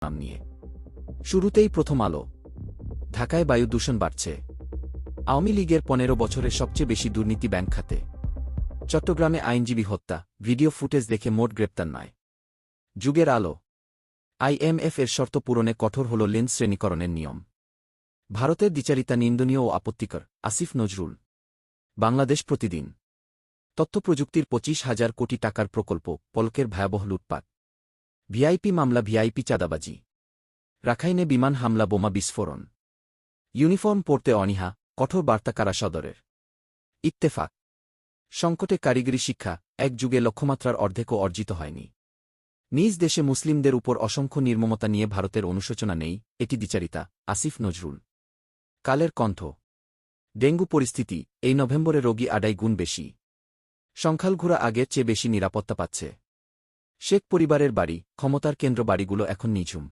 নাম নিয়ে। শুরুতেই প্রথম আলো। ঢাকায় বায়ু দূষণ বাড়ছে। আওয়ামী লীগের ১৫ বছরের সবচেয়ে বেশি দুর্নীতি ব্যাংক খাতে। চট্টগ্রামে আইনজীবী হত্যা, ভিডিও ফুটেজ দেখে মোট গ্রেপ্তার নয়। যুগের আলো। IMF এর শর্ত পূরণে কঠোর হল লেন্স শ্রেণীকরণের নিয়ম। ভারতের দ্বিচারিতা নিন্দনীয় ও আপত্তিকর, আসিফ নজরুল। বাংলাদেশ প্রতিদিন। তথ্যপ্রযুক্তির ২৫,০০০ কোটি টাকার প্রকল্প, পলকের ভয়াবহ লুটপাট। ভিআইপি মামলা, ভিআইপি চাঁদাবাজি। রাখাইনে বিমান হামলা, বোমা বিস্ফোরণ। ইউনিফর্ম পরতে অনীহা, কঠোর বার্তা কারা সদরের। ইত্তেফাক। সংকটে কারিগরি শিক্ষা, এক যুগে লক্ষ্যমাত্রার অর্ধেকও অর্জিত হয়নি। নিজ দেশে মুসলিমদের উপর অসংখ্য নির্মমতা নিয়ে ভারতের অনুশোচনা নেই, এটি দ্বিচারিতা, আসিফ নজরুল। কালের কণ্ঠ। ডেঙ্গু পরিস্থিতি, এই নভেম্বরে রোগী ২.৫ গুণ বেশি। সংখ্যালঘুরা আগের চেয়ে বেশি নিরাপত্তা পাচ্ছে। শেখ পরিবারের বাড়ি, ক্ষমতার কেন্দ্র বাড়িগুলো এখন নিঝুম।